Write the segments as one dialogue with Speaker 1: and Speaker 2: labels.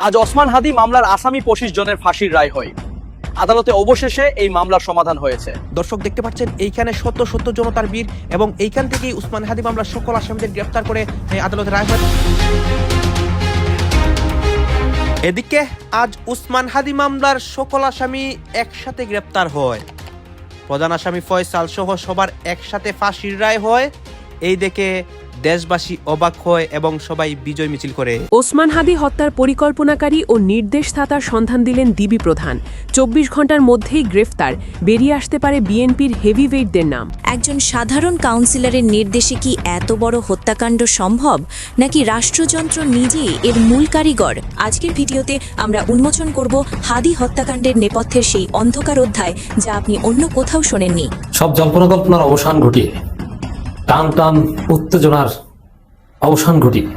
Speaker 1: আজ ওসমান হাদি মামলার আসামি 25 জনের ফাঁসির রায় হয়। আদালতে অবশেষে এই মামলার সমাধান হয়েছে।
Speaker 2: দর্শক দেখতে পাচ্ছেন এইখানে শত শত জনতার ভিড় এবং এইখান থেকেই ওসমান হাদি মামলার সকল আসামিদের গ্রেফতার করে আদালতে রায় হয়। এদিকে আজ ওসমান হাদি মামলার সকল আসামি একসাথে গ্রেফতার হয়। প্রধান আসামি ফয়সাল সহ সবার একসাথে ফাঁসির রায় হয়। এই দেখে দেশবাসী অবাক হয় এবং সবাই বিজয় মিছিল করে।
Speaker 3: ওসমান হাদি হত্যার পরিকল্পনাকারী ও নির্দেশদাতার সন্ধান দিলেন ডিবি প্রধান। 24 ঘন্টার মধ্যেই গ্রেফতার, বেরিয়ে আসতে পারে বিএনপির হেভিওয়েটদের নাম।
Speaker 4: একজন সাধারণ কাউন্সিলরের নির্দেশে কি এত বড় হত্যাকাণ্ড সম্ভব, নাকি রাষ্ট্রযন্ত্র নিজেই এর মূল কারিগর? আজকের ভিডিওতে আমরা উন্মোচন করব হাদি হত্যাকাণ্ডের নেপথ্যের সেই অন্ধকার অধ্যায় যা আপনি অন্য কোথাও শোনেননি।
Speaker 5: সব জল্পনা কল্পনার অবসান ঘটিয়ে টান টান উত্তেজনার অবসান ঘটিয়ে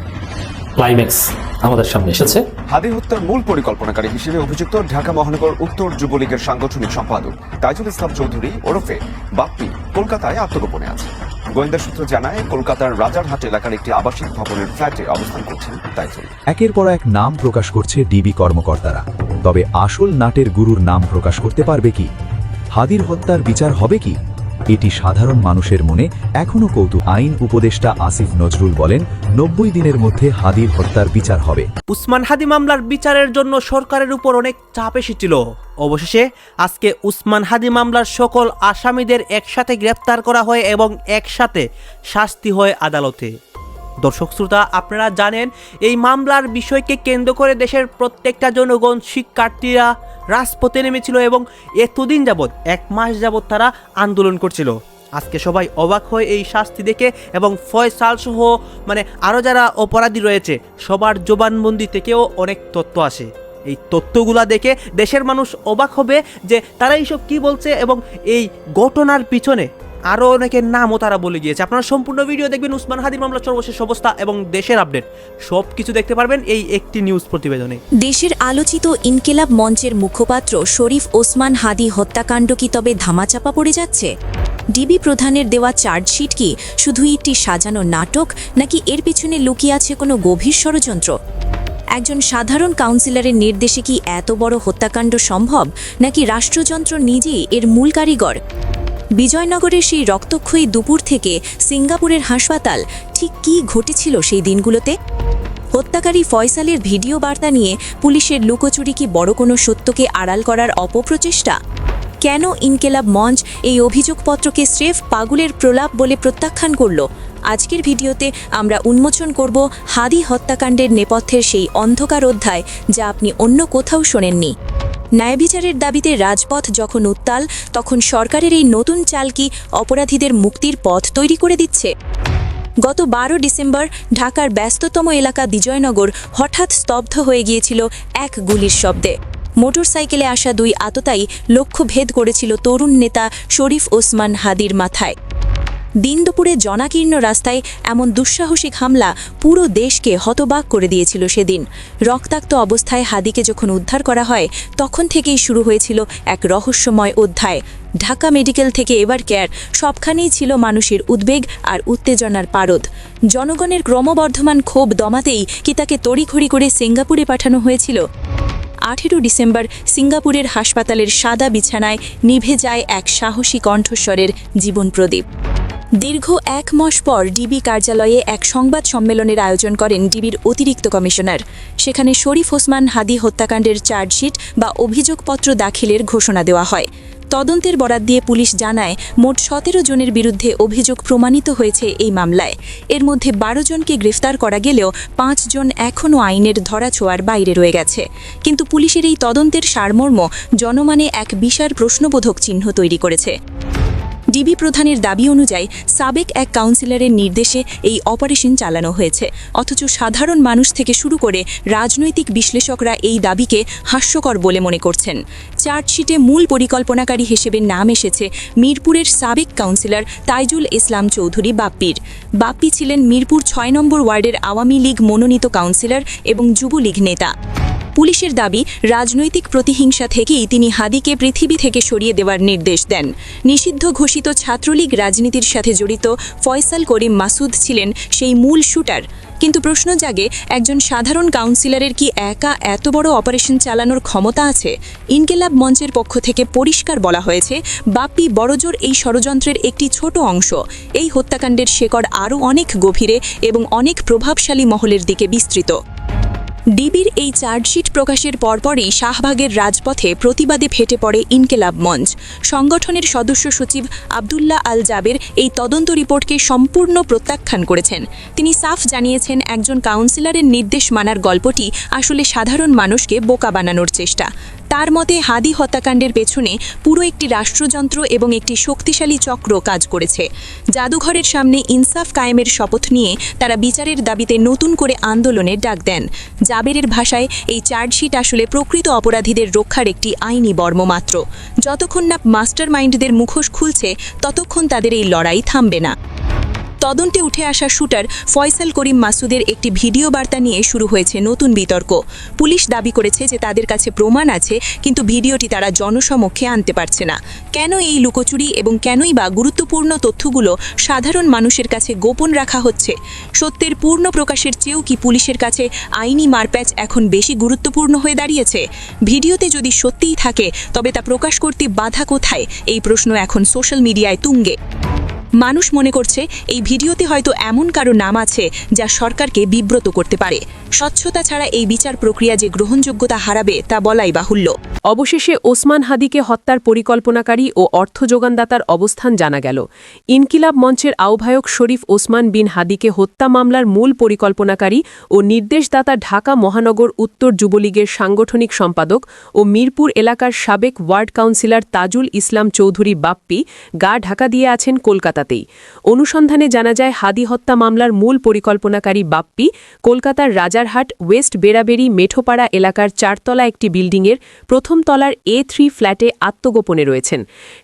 Speaker 5: ক্লাইম্যাক্স আমাদের সামনে এসেছে।
Speaker 6: হাদি হত্যার মূল পরিকল্পনাকারী হিসেবে অভিযুক্ত ঢাকা মহানগর উত্তর যুবলীগের সাংগঠনিক সম্পাদক তাইজুল ইসলাম চৌধুরী ওরফে বাপ্পি কলকাতায় আত্মগোপনে আছে। গোয়েন্দা সূত্র জানায়, কলকাতার রাজারহাট এলাকার একটি আবাসিক ভবনের ফ্ল্যাটে অবস্থান করছেন তাইজুল।
Speaker 7: একের পর এক নাম প্রকাশ করছে ডিবি কর্মকর্তারা, তবে আসল নাটের গুরুর নাম প্রকাশ করতে পারবে কি? হাদির হত্যার বিচার হবে কি? এটি সাধারণ মানুষের মনে এখনো কৌতূহল। আইন উপদেষ্টা আসিফ নজরুল বলেন, 90 দিনের মধ্যে হাদির হত্যার বিচার হবে।
Speaker 2: ওসমান হাদি মামলার বিচারের জন্য সরকারের উপর অনেক চাপ এসেছিল। অবশেষে আজকে ওসমান হাদি মামলার সকল আসামিদের একসাথে গ্রেফতার করা হয় এবং একসাথে শাস্তি হয় আদালতে। দর্শক শ্রোতা, আপনারা জানেন এই মামলার বিষয়কে কেন্দ্র করে দেশের প্রত্যেকটা জনগণ, শিক্ষার্থীরা রাজপথে নেমেছিল এবং এতদিন যাবৎ 1 মাস যাবৎ তারা আন্দোলন করছিল। আজকে সবাই অবাক হয় এই শাস্তি দেখে এবং ফয়সাল সহ আরও যারা অপরাধী রয়েছে সবার জবানবন্দি থেকেও অনেক তথ্য আসে। এই তথ্যগুলা দেখে দেশের মানুষ অবাক হবে যে তারা এইসব কি বলছে এবং এই ঘটনার পিছনে আরও অনেকের নামও তারা বলে গিয়েছে। আপনারা সম্পূর্ণ ভিডিও দেখবেন। ওসমান হাদির মামলার সর্বশেষ অবস্থা এবং দেশের আপডেট সব কিছু দেখতে পারবেন এই একটি নিউজ প্রতিবেদনে।
Speaker 4: দেশের আলোচিত ইনকিলাব মঞ্চের মুখপাত্র শরীফ ওসমান হাদি হত্যাকাণ্ড কি তবে ধামাচাপা পড়ে যাচ্ছে? ডিবি প্রধানের দেওয়া চার্জশিট কি শুধুই একটি সাজানো নাটক, নাকি এর পিছনে লুকিয়ে আছে কোনো গভীর ষড়যন্ত্র? একজন সাধারণ কাউন্সিলরের নির্দেশে কি এত বড় হত্যাকাণ্ড সম্ভব, নাকি রাষ্ট্রযন্ত্র নিজেই এর মূল কারিগর? বিজয়নগরের সেই রক্তক্ষয়ী দুপুর থেকে সিঙ্গাপুরের হাসপাতাল, ঠিক কী ঘটেছিল সেই দিনগুলোতে? হত্যাকারী ফয়সালের ভিডিও বার্তা নিয়ে পুলিশের লুকোচুরি কি বড় কোনো সত্যকে আড়াল করার অপপ্রচেষ্টা? কেন ইনকিলাব মঞ্চ এই অভিযোগপত্রকে স্রেফ পাগলের প্রলাপ বলে প্রত্যাখ্যান করল? আজকের ভিডিওতে আমরা উন্মোচন করব হাদি হত্যাকাণ্ডের নেপথ্যের সেই অন্ধকার অধ্যায় যা আপনি অন্য কোথাও শোনেননি। ন্যায়বিচারের দাবিতে রাজপথ যখন উত্তাল, তখন সরকারের এই নতুন চাল কি অপরাধীদের মুক্তির পথ তৈরি করে দিচ্ছে? গত 12 ডিসেম্বর ঢাকার ব্যস্ততম এলাকা বিজয়নগর হঠাৎ স্তব্ধ হয়ে গিয়েছিল এক গুলির শব্দে। মোটরসাইকেলে আসা 2 আততায়ী লক্ষ্যভেদ করেছিল তরুণ নেতা শরীফ ওসমান হাদির মাথায়। দিন দুপুরে জনাকীর্ণ রাস্তায় এমন দুঃসাহসিক হামলা পুরো দেশকে হতবাক করে দিয়েছিল সেদিন। রক্তাক্ত অবস্থায় হাদিকে যখন উদ্ধার করা হয়, তখন থেকেই শুরু হয়েছিল এক রহস্যময় অধ্যায়। ঢাকা মেডিকেল থেকে এভার কেয়ার, সবখানেই ছিল মানুষের উদ্বেগ আর উত্তেজনার পারদ। জনগণের ক্রমবর্ধমান ক্ষোভ দমাতেই কি তাকে তড়িঘড়ি করে সিঙ্গাপুরে পাঠানো হয়েছিল? 18 ডিসেম্বর সিঙ্গাপুরের হাসপাতালের সাদা বিছানায় নিভে যায় এক সাহসী কণ্ঠস্বরের জীবন প্রদীপ। দীর্ঘ 1 মাস পর ডিবি কার্যালয়ে এক সংবাদ সম্মেলনের আয়োজন করেন ডিবির অতিরিক্ত কমিশনার। সেখানে শরীফ ওসমান হাদি হত্যাকাণ্ডের চার্জশিট বা অভিযোগপত্র দাখিলের ঘোষণা দেওয়া হয়। তদন্তের বরাত দিয়ে পুলিশ জানায়, মোট 17 জনের বিরুদ্ধে অভিযোগ প্রমাণিত হয়েছে এই মামলায়। এর মধ্যে 12 জনকে গ্রেফতার করা গেলেও 5 জন এখনও আইনের ধরাছোঁয়ার বাইরে রয়ে গেছে। কিন্তু পুলিশের এই তদন্তের সারমর্ম জনমনে এক বিশাল প্রশ্নবোধক চিহ্ন তৈরি করেছে। ডিবি প্রধানের দাবি অনুযায়ী সাবেক এক কাউন্সিলরের নির্দেশে এই অপারেশন চালানো হয়েছে, অথচ সাধারণ মানুষ থেকে শুরু করে রাজনৈতিক বিশ্লেষকরা এই দাবিকে হাস্যকর বলে মনে করছেন। চার্জশিটে মূল পরিকল্পনাকারী হিসেবে নাম এসেছে মিরপুরের সাবেক কাউন্সিলর তাইজুল ইসলাম চৌধুরী বাপ্পির। বাপ্পি ছিলেন মিরপুর 6 নম্বর ওয়ার্ডের আওয়ামী লীগ মনোনীত কাউন্সিলর এবং যুবলীগ নেতা। পুলিশের দাবি, রাজনৈতিক প্রতিহিংসা থেকেই তিনি হাদিকে পৃথিবী থেকে সরিয়ে দেওয়ার নির্দেশ দেন। নিষিদ্ধ ঘোষিত ছাত্রলীগ রাজনীতির সাথে জড়িত ফয়সাল করিম মাসুদ ছিলেন সেই মূল শুটার। কিন্তু প্রশ্ন জাগে, একজন সাধারণ কাউন্সিলরের কি একা এত বড় অপারেশন চালানোর ক্ষমতা আছে? ইনকিলাব মঞ্চের পক্ষ থেকে পরিষ্কার বলা হয়েছে, বাপ্পি বড়জোর এই ষড়যন্ত্রের একটি ছোট অংশ। এই হত্যাকাণ্ডের শেকড় আরও অনেক গভীরে এবং অনেক প্রভাবশালী মহলের দিকে বিস্তৃত। ডিবির এই চার্জশিট প্রকাশের পরপরই শাহবাগের রাজপথে প্রতিবাদে ফেটে পড়ে ইনকিলাব মঞ্চ। সংগঠনের সদস্য সচিব আব্দুল্লাহ আল জাবের এই তদন্ত রিপোর্টকে সম্পূর্ণ প্রত্যাখ্যান করেছেন। তিনি সাফ জানিয়েছেন, একজন কাউন্সিলরের নির্দেশ মানার গল্পটি আসলে সাধারণ মানুষকে বোকা বানানোর চেষ্টা। তার মতে হাদি হত্যাকাণ্ডের পেছনে পুরো একটি রাষ্ট্রযন্ত্র এবং একটি শক্তিশালী চক্র কাজ করেছে। জাদুঘরের সামনে ইনসাফ কায়েমের শপথ নিয়ে তারা বিচারের দাবিতে নতুন করে আন্দোলনের ডাক দেন। জাবেরের ভাষায়, এই চার্জশিট আসলে প্রকৃত অপরাধীদের রক্ষার একটি আইনি বর্ম মাত্র। যতক্ষণ না মাস্টার মাইন্ডদের মুখোশ খুলছে, ততক্ষণ তাদের এই লড়াই থামবে না। তদন্তে উঠে আসা শুটার ফয়সাল করিম মাসুদের একটি ভিডিও বার্তা নিয়ে শুরু হয়েছে নতুন বিতর্ক। পুলিশ দাবি করেছে যে তাদের কাছে প্রমাণ আছে, কিন্তু ভিডিওটি তারা জনসমক্ষে আনতে পারছে না। কেন এই লুকোচুরি এবং কেনই বা গুরুত্বপূর্ণ তথ্যগুলো সাধারণ মানুষের কাছে গোপন রাখা হচ্ছে? সত্যের পূর্ণ প্রকাশের চেয়েও কি পুলিশের কাছে আইনি মারপ্যাচ এখন বেশি গুরুত্বপূর্ণ হয়ে দাঁড়িয়েছে? ভিডিওতে যদি সত্যিই থাকে, তবে তা প্রকাশ করতে বাধা কোথায়? এই প্রশ্ন এখন সোশ্যাল মিডিয়ায় তুঙ্গে। মানুষ মনে করছে, এই ভিডিওতে হয়তো এমন কারো নাম আছে যা সরকারকে বিব্রত করতে পারে। স্বচ্ছতা ছাড়া এই বিচার প্রক্রিয়া যে গ্রহণযোগ্যতা হারাবে, তা বলাই বাহুল্য।
Speaker 3: অবশেষে ওসমান হাদিকে হত্যার পরিকল্পনাকারী ও অর্থ যোগানদাতার অবস্থান জানা গেল। ইনকিলাব মঞ্চের আহ্বায়ক শরীফ ওসমান বিন হাদিকে হত্যা মামলার মূল পরিকল্পনাকারী ও নির্দেশদাতা ঢাকা মহানগর উত্তর যুবলীগের সাংগঠনিক সম্পাদক ও মিরপুর এলাকার সাবেক ওয়ার্ড কাউন্সিলর তাজুল ইসলাম চৌধুরী বাপ্পি গা ঢাকা দিয়ে আছেন কলকাতাতেই। অনুসন্ধানে জানা যায়, হাদি হত্যা মামলার মূল পরিকল্পনাকারী বাপ্পি কলকাতার রাজারহাট ওয়েস্ট বেড়াবেড়ি মেঠোপাড়া এলাকার 4তলা একটি বিল্ডিংয়ের প্রথম তলার A3 ফ্ল্যাটে আত্মগোপনে রয়েছেন।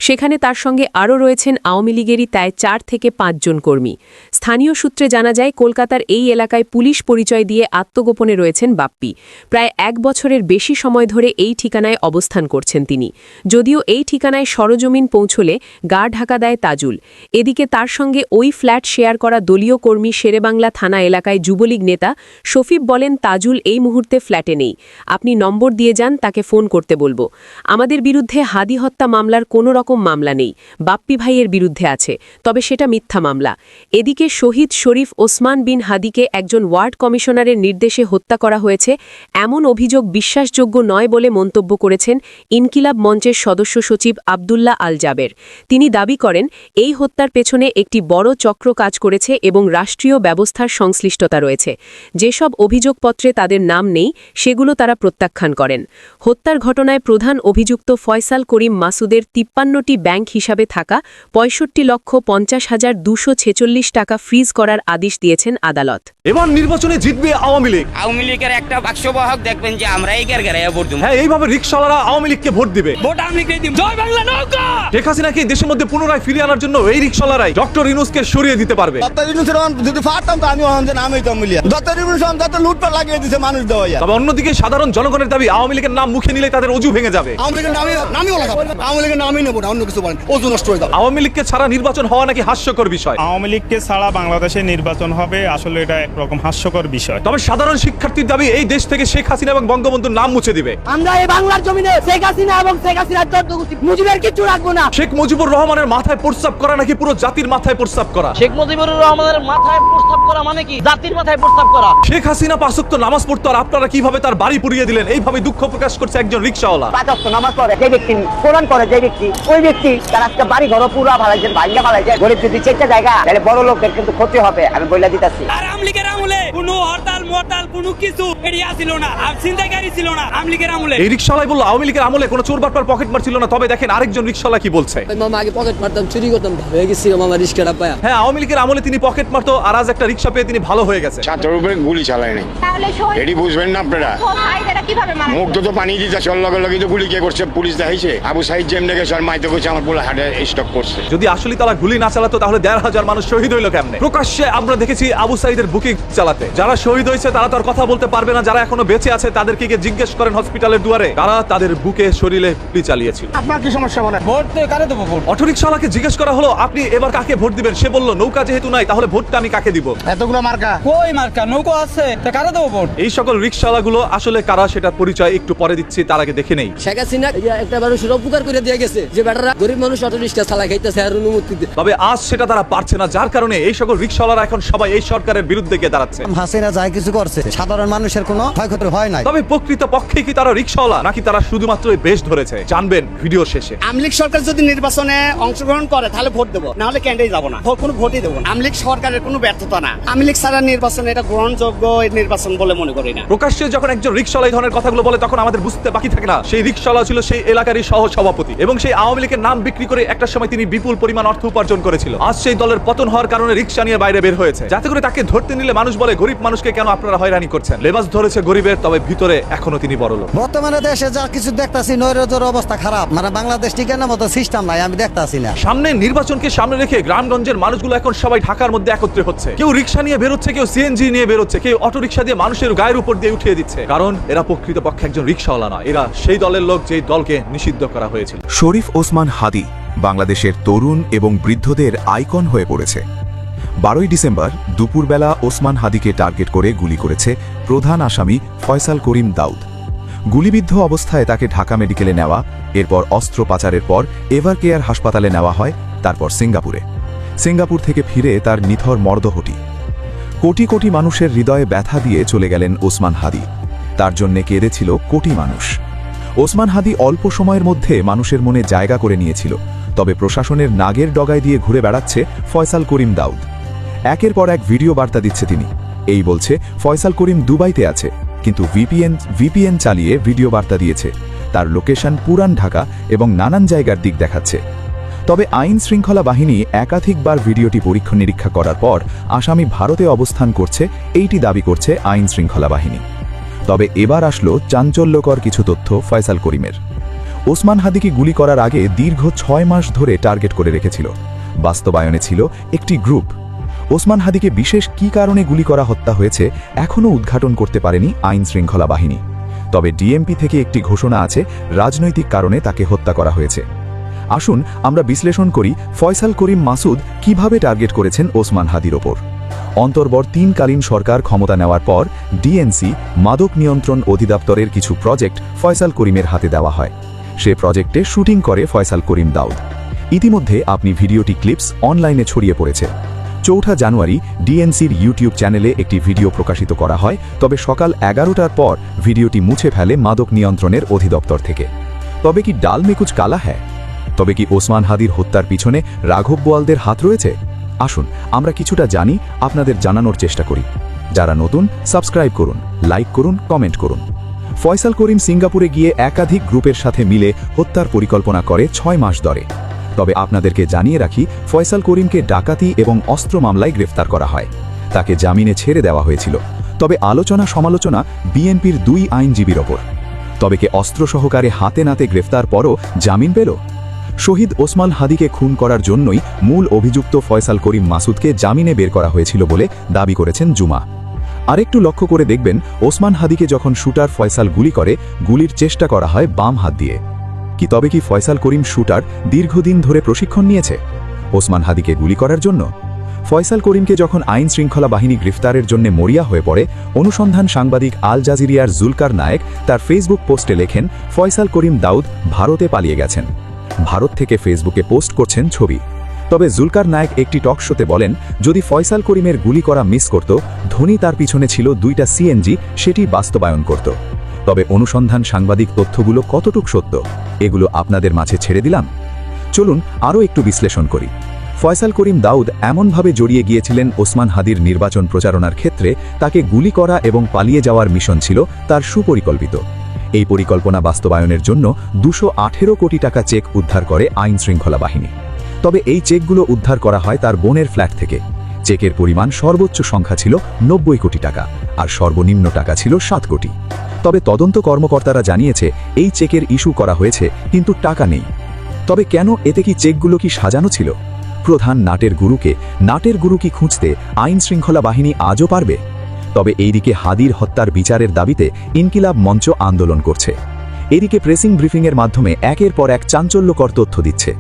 Speaker 3: সেখানে তার সঙ্গে আরও রয়েছেন আওয়ামী লীগেরই প্রায় 4 থেকে 5 জন কর্মী। স্থানীয় সূত্রে জানা যায়, কলকাতার এই এলাকায় পুলিশ পরিচয় দিয়ে আত্মগোপনে রয়েছেন বাপ্পি। প্রায় 1 বছরের বেশি সময় ধরে এই ঠিকানায় অবস্থান করছেন তিনি। যদিও এই ঠিকানায় সরজমিন পৌঁছলে গা ঢাকা দেয় তাজুল। এদিকে তার সঙ্গে ওই ফ্ল্যাট শেয়ার করা দলীয় কর্মী শেরেবাংলা থানা এলাকায় যুবলীগ নেতা শফিক বলেন, তাজুল এই মুহূর্তে ফ্ল্যাটে নেই, আপনি নম্বর দিয়ে যান, তাকে ফোন করতে বলবো। আমাদের বিরুদ্ধে হাদি হত্যা মামলার কোনো রকম মামলা নেই, বাপ্পি ভাইয়ের বিরুদ্ধে আছে, তবে সেটা মিথ্যা মামলা। এদিকে শহীদ শরীফ ওসমান বিন হাদিকে একজন ওয়ার্ড কমিশনারের নির্দেশে হত্যা করা হয়েছে, এমন অভিযোগ বিশ্বাসযোগ্য নয় বলে মন্তব্য করেছেন ইনকিলাব মঞ্চের সদস্য সচিব আব্দুল্লাহ আল জাবের। তিনি দাবি করেন, এই হত্যার পেছনে একটি বড় চক্র কাজ করেছে এবং রাষ্ট্রীয় ব্যবস্থার সংশ্লিষ্টতা রয়েছে। যেসব অভিযোগপত্রে তাদের নাম নেই, সেগুলো তারা প্রত্যাখ্যান করেন। হত্যার ঘটনায় প্রধান অভিযুক্ত ফয়সাল করিম মাসুদের 53টি ব্যাংক হিসাবে থাকা 65,50,246 টাকা ফ্রিজ করার আদেশ দিয়েছেন আদালত।
Speaker 8: এবার নির্বাচনে জিতবে আওয়ামী লীগ।
Speaker 9: আওয়ামী লীগের একটা বাক্সবাহক দেখবেন যে আমরা এই গেরগেরায় ভোট দেব।
Speaker 8: হ্যাঁ, এইভাবে রিকশাওয়ালারা আওয়ামী লীগকে ভোট দিবে।
Speaker 9: ভোট আওয়ামী লীগকে দিব। জয় বাংলা নৌকা।
Speaker 8: শেখ হাসিনাকে দেশের মধ্যে পুনরায় ফিরিয়ে আনার জন্য এই রিকশাওয়ালারাই ডক্টর ইউনূসকে সরিয়ে দিতে পারবে। তবে অন্যদিকে সাধারণ জনগণের দাবি, আওয়ামী লীগের নাম মুখে নিলে তাদের অজু ভেঙে যাবে। আওয়ামী লীগকে ছাড়া নির্বাচন হওয়া নাকি হাস্যকর বিষয়।
Speaker 10: আওয়ামী লীগকে ছাড়া বাংলাদেশে নির্বাচন হবে, আসলে এটা একরকম হাস্যকর বিষয়।
Speaker 8: তবে সাধারণ শিক্ষার্থীর দাবি, এই দেশ থেকে শেখ হাসিনা এবং বঙ্গবন্ধুর নাম মুছে দিবে।
Speaker 11: আমরা এই বাংলার জমিনে শেখ হাসিনা এবং শেখ হাসিনার মুজিবের কিছু রাখবো না।
Speaker 8: শেখ মুজিবুর রহমানের মাথায় প্রস্তাব করা নাকি পুরো জাতির মাথায় প্রস্তাব করা।
Speaker 1: শেখ মুজিবুর রহমানের মাথায় প্রস্তাব করা মানে কি? জাতির মাথায় প্রস্তাব করা।
Speaker 8: শেখ হাসিনা 5 ওয়াক্ত নামাজ পড়তো, আর আপনারা কিভাবে তার বাড়ি পুড়িয়ে দিলেন, এইভাবে দুঃখ প্রকাশ করছে একজন রিকশাওয়ালা।
Speaker 11: 5 ওয়াক্ত নামাজ পড়ে যে ব্যক্তি, কোরআন পড়ে যে ব্যক্তি, ওই ব্যক্তি তার আজকে বাড়ি ঘর পুরো ভাড়াইছেন, ভাঙা ভাড়াইছেন। গরিব যদি চেষ্টা জায়গা, তাহলে বড় লোকদের কিন্তু ক্ষতি হবে, আমি বলে দিতেছি।
Speaker 9: আর আওয়ামী লীগের আমলে কোনো হরতাল মরতাল কোনো কিছু এরিয়া ছিল না, আর ছিনতাইকারী ছিল না আওয়ামী লীগের আমলে।
Speaker 8: এই রিকশাওয়ালাই বলল, আওয়ামী লীগের আমলে কোনো চোর বাটপার পকেট মার ছিল না। তবে দেখেন আরেকজন রিকশাওয়ালা কি বলছে।
Speaker 11: মামা আগে পকেট মারতাম, চুরি করতাম, হয়ে গেছি মামা রিস্কাটা পায়া।
Speaker 8: হ্যাঁ, আওয়ামী লীগের আমলে তিনি পকেট মারতো, আর আজ একটা রিকশা পেয়ে তিনি ভালো হয়ে গেছে।
Speaker 10: ছাত্রের উপরে গুলি চালায়
Speaker 12: নাই
Speaker 13: তাহলে
Speaker 12: এটি বুঝবেন না আপনারা
Speaker 13: কিভাবে মারা
Speaker 12: মুখ তো পানি দিতে চল লগে লগে তো গুলি কে করছে পুলিশ দেখাইছে আবু সাইদ যেমনে গেছে আর মাইতে কইছে আমার পোলা হার্টে স্টক করছে
Speaker 8: যদি আসলে তারা গুলি না চালাতো তাহলে 1,500 মানুষ শহীদ হইলো কেমনে? প্রকাশ্যে আমরা দেখেছি আবু সাইদের বুকিং চালাতে। যারা শহীদ হয়েছে তারা তো আর কথা বলতে পারবে না, যারা এখনো বেঁচে আছে তাদেরকে গিয়ে জিজ্ঞেস করেন হসপিটালের দুয়ারে, তারা তাদের বুকে শরীরে গুলি চালিয়েছিল।
Speaker 9: আপনার কি সমস্যা মনে ভোট কারে দেবো? ভোট
Speaker 8: অটোরিকশাওয়ালাকে জিজ্ঞেস করা হলো আপনি এবার কাকে ভোট দিবেন? সে বলল নৌকা যেহেতু নাই তাহলে ভোটটা আমি কাকে দিব?
Speaker 9: এতগুলো মার্কা কই মার্কা নৌকা আছে তা কারে দেবো ভোট?
Speaker 8: এই সকল রিকশাওয়ালাগুলো আসলে কারা সেটার পরিচয় একটু পরে দিচ্ছি, তার আগে দেখে নেই।
Speaker 14: শেখ হাসিনা একটা মানুষের উপকার করে দিয়ে গেছে যে বেটারা গরিব মানুষ অটোরিকশা চালায় খাইতেছে আর অনুমতি দিতে,
Speaker 8: তবে আজ সেটা তারা পারছে না, যার কারণে এই সকল রিকশাওয়ালারা এখন সবাই এই সরকারের বিরুদ্ধে গিয়ে দাঁড়াচ্ছে।
Speaker 15: হাসিনা যাই কিছু করছে সাধারণ মানুষের কোনো ক্ষয়ক্ষতি হয় নাই।
Speaker 8: তবে প্রকৃত পক্ষে কি তারা রিকশাওয়ালা নাকি তারা শুধুমাত্র বেশ ধরেছে জানবেন ভিডিও শেষে।
Speaker 16: আমলিক সরকার যদি নির্বাচনে অংশগ্রহণ করে তাহলে ভোট দেবো, না হলে ক্যান্ডিডেট যাবো না, কোনো ভোটই দেবো না। আমলিক সরকারের কোনো ব্যর্থতা না, আমলিক ছাড়া নির্বাচন এটা গ্রহণযোগ্য নির্বাচন বলে মনে করি না।
Speaker 8: প্রকাশ্যে যখন একজন রিকশাওয়ালা এই ধরনের কথাগুলো বলে তখন আমাদের বুঝতে বাকি থাকে না সেই রিকশাওয়ালা ছিল সেই এলাকারই সহ সভাপতি এবং সেই আওয়ামী লীগের নাম বিক্রি করে একটা সময় তিনি বিপুল পরিমাণ অর্থ উপার্জন করেছিল। আজ সেই দলের পতন হওয়ার কারণে রিকশা নিয়ে বাইরে বের হয়েছে, যাতে করে তাকে ধরতে নিলে মানুষ বলে গরিব মানুষকে কেন আপনারা হয়রানি করছেন। লেবাস ধরেছে গরিবের, তবে ভিতরে এখনো তিনি বড়লোক।
Speaker 15: বর্তমানে দেশে যা কিছু দেখতাছি নৈরাজ্যের অবস্থা খারাপ, মানে বাংলাদেশ টিকানোর মতো সিস্টেম নাই, আমি দেখতাছি না।
Speaker 8: সামনে নির্বাচনকে সামনে রেখে গ্রামগঞ্জের মানুষগুলো এখন সবাই ঢাকার মধ্যে একত্রে হচ্ছে। কেউ রিকশা নিয়ে বেরোচ্ছে, কেউ সিএনজি নিয়ে বেরোচ্ছে, কেউ অটো রিকশা দিয়ে মানুষের গায়ের উপর দিয়ে উঠিয়ে দিচ্ছে, কারণ এরা প্রকৃতপক্ষে একজন রিকশাওয়ালা না, এরা সেই দলের লোক যে দলকে নিষিদ্ধ করা হয়েছিল।
Speaker 7: শরীফ ওসমান হাদি বাংলাদেশের তরুণ এবং বৃদ্ধদের আইকন হয়ে পড়েছে। 12 ডিসেম্বর দুপুরবেলা ওসমান হাদিকে টার্গেট করে গুলি করেছে প্রধান আসামি ফয়সাল করিম দাউদ। গুলিবিদ্ধ অবস্থায় তাকে ঢাকা মেডিকেলে নেওয়া, এরপর অস্ত্র পাচারের পর এভারকেয়ার হাসপাতালে নেওয়া হয়, তারপর সিঙ্গাপুরে। সিঙ্গাপুর থেকে ফিরে তার নিথর মরদেহটি। কোটি কোটি মানুষের হৃদয়ে ব্যথা দিয়ে চলে গেলেন ওসমান হাদি। তার জন্যে কেঁদেছিল কোটি মানুষ। ওসমান হাদি অল্প সময়ের মধ্যে মানুষের মনে জায়গা করে নিয়েছিল, তবে প্রশাসনের নাগের ডগায় দিয়ে ঘুরে বেড়াচ্ছে ফয়সাল করিম দাউদ। একের পর এক ভিডিও বার্তা দিচ্ছে তিনি, এই বলছে ফয়সাল করিম দুবাইতে আছে, কিন্তু ভিপিএন চালিয়ে ভিডিও বার্তা দিয়েছে। তার লোকেশন পুরান ঢাকা এবং নানান জায়গার দিক দেখাচ্ছে। তবে আইন শৃঙ্খলা বাহিনী একাধিকবার ভিডিওটি পরীক্ষা নিরীক্ষা করার পর আসামি ভারতে অবস্থান করছে এইটি দাবি করছে আইন শৃঙ্খলা বাহিনী। তবে এবার আসলো চাঞ্চল্যকর কিছু তথ্য ফয়সাল করিমের। ওসমান হাদিকে গুলি করার আগে দীর্ঘ 6 মাস ধরে টার্গেট করে রেখেছিল। বাস্তবায়নে ছিল একটি গ্রুপ। ওসমান হাদিকে বিশেষ কী কারণে গুলি করা হত্যা হয়েছে এখনও উদ্ঘাটন করতে পারেনি আইন শৃঙ্খলা বাহিনী। তবে ডিএমপি থেকে একটি ঘোষণা আছে রাজনৈতিক কারণে তাকে হত্যা করা হয়েছে। আসুন আমরা বিশ্লেষণ করি ফয়সাল করিম মাসুদ কিভাবে টার্গেট করেছেন ওসমান হাদির ওপর। অন্তর্বর্তীকালীন সরকার ক্ষমতা নেওয়ার পর ডিএনসি মাদক নিয়ন্ত্রণ অধিদপ্তরের কিছু প্রজেক্ট ফয়সাল করিমের হাতে দেওয়া হয়। সে প্রজেক্টে শুটিং করে ফয়সাল করিম দাউদ। ইতিমধ্যে আপনি ভিডিওটি ক্লিপস অনলাইনে ছড়িয়ে পড়েছে। 4 জানুয়ারি ডিএনসির ইউটিউব চ্যানেলে একটি ভিডিও প্রকাশিত করা হয়, তবে সকাল 11টার পর ভিডিওটি মুছে ফেলে মাদক নিয়ন্ত্রণের অধিদপ্তর থেকে। তবে কি ডাল মে কুছ কালা হ্যায়? তবে কি ওসমান হাদির হত্যার পিছনে রাঘব বোয়ালদের হাত রয়েছে? আসুন আমরা কিছুটা জানি, আপনাদের জানানোর চেষ্টা করি। যারা নতুন সাবস্ক্রাইব করুন, লাইক করুন, কমেন্ট করুন। ফয়সাল করিম সিঙ্গাপুরে গিয়ে একাধিক গ্রুপের সাথে মিলে হত্যার পরিকল্পনা করে 6 মাস ধরে। তবে আপনাদেরকে জানিয়ে রাখি, ফয়সাল করিমকে ডাকাতি এবং অস্ত্র মামলায় গ্রেফতার করা হয়। তাকে জামিনে ছেড়ে দেওয়া হয়েছিল। তবে আলোচনা সমালোচনা বিএনপির 2 আইনজীবীর ওপর। তবে কে অস্ত্র সহকারে হাতে নাতে গ্রেফতার পরও জামিন পেল? শহীদ ওসমান হাদিকে খুন করার জন্যই মূল অভিযুক্ত ফয়সাল করিম মাসুদকে জামিনে বের করা হয়েছিল বলে দাবি করেছেন জুমা। আরেকটু লক্ষ্য করে দেখবেন, ওসমান হাদিকে যখন শুটার ফয়সাল গুলি করে, গুলির চেষ্টা করা হয় বাম হাত দিয়ে। তবে কি ফয়সাল করিম শুটার দীর্ঘদিন ধরে প্রশিক্ষণ নিয়েছে ওসমান হাদিকে গুলি করার জন্য? ফয়সাল করিমকে যখন আইন শৃঙ্খলা বাহিনী গ্রেফতারের জন্য মরিয়া হয়ে পড়ে, অনুসন্ধান সাংবাদিক আল জাজিরিয়ার জুলকার নায়েক তার ফেসবুক পোস্টে লেখেন ফয়সাল করিম দাউদ ভারতে পালিয়ে গেছেন। ভারত থেকে ফেসবুকে পোস্ট করছেন ছবি। তবে জুলকার নায়েক একটি টক শোতে বলেন, যদি ফয়সাল করিমের গুলি করা মিস করত, ধোনি তার পিছনে ছিল 2টা সিএনজি, সেটি বাস্তবায়ন করত। তবে অনুসন্ধান সাংবাদিক তথ্যগুলো কতটুক সত্য, এগুলো আপনাদের মাঝে ছেড়ে দিলাম। চলুন আরও একটু বিশ্লেষণ করি। ফয়সাল করিম দাউদ এমনভাবে জড়িয়ে গিয়েছিলেন ওসমান হাদির নির্বাচন প্রচারণার ক্ষেত্রে, তাকে গুলি করা এবং পালিয়ে যাওয়ার মিশন ছিল তার সুপরিকল্পিত। এই পরিকল্পনা বাস্তবায়নের জন্য 218 কোটি টাকা চেক উদ্ধার করে আইন শৃঙ্খলা বাহিনী। তবে এই চেকগুলো উদ্ধার করা হয় তার বোনের ফ্ল্যাট থেকে। চেকের পরিমাণ সর্বোচ্চ সংখ্যা ছিল 90 কোটি টাকা আর সর্বনিম্ন টাকা ছিল 7 কোটি। তবে তদন্ত কর্মকর্তারা জানিয়েছে এই চেকের ইস্যু করা হয়েছে কিন্তু টাকা নেই। তবে কেন, এতে কি চেকগুলো কি সাজানো ছিল? প্রধান নাটের গুরু কি খুঁজতে আইন শৃঙ্খলা বাহিনী আজও পারবে? তবে এইদিকে হাদির হত্যার বিচারের দাবিতে ইনকিলাব মঞ্চ আন্দোলন করছে। এদিকে প্রেসিং ব্রিফিংয়ের মাধ্যমে একের পর এক চাঞ্চল্যকর তথ্য দিচ্ছে।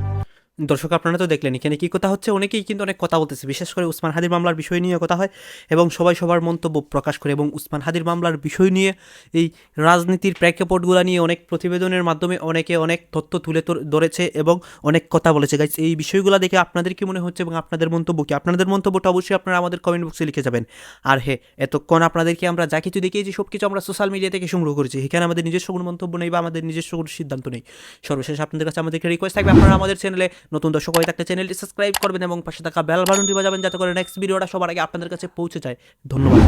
Speaker 2: দর্শক আপনারা তো দেখলেন এখানে কী কথা হচ্ছে, অনেকেই কিন্তু অনেক কথা বলতেছে, বিশেষ করে উসমান হাদির মামলার বিষয় নিয়ে কথা হয় এবং সবাই সবার মন্তব্য প্রকাশ করে এবং উসমান হাদির মামলার বিষয় নিয়ে এই রাজনীতির প্রেক্ষাপটগুলো নিয়ে অনেক প্রতিবেদনের মাধ্যমে অনেকে অনেক তথ্য তুলে ধরেছে এবং অনেক কথা বলেছে। গাইস, এই বিষয়গুলো দেখে আপনাদের কি মনে হচ্ছে এবং আপনাদের মন্তব্য কি? আপনাদের মন্তব্যটা অবশ্যই আপনারা আমাদের কমেন্ট বক্সে লিখে যাবেন। আর হ্যাঁ, এতক্ষণ আপনাদেরকে আমরা যা কিছু দেখিয়েছি সব কিছু আমরা সোশ্যাল মিডিয়া থেকে সংগ্রহ করেছি, এখানে আমাদের নিজস্ব কোনো মন্তব্য নেই বা আমাদের নিজস্ব কোনো সিদ্ধান্ত নেই। সর্বশেষ আপনাদের কাছে আমাদেরকে রিকোয়েস্ট থাকবে, আপনারা আমাদের চ্যানেলে নতুন দর্শক হয়ে থাকলে চ্যানেলটি সাবস্ক্রাইব করবেন এবং পাশে থাকা বেল বাটনটি বাজাবেন যাতে করে নেক্সট ভিডিওটা সবার আগে আপনাদের কাছে পৌঁছে যায়। ধন্যবাদ।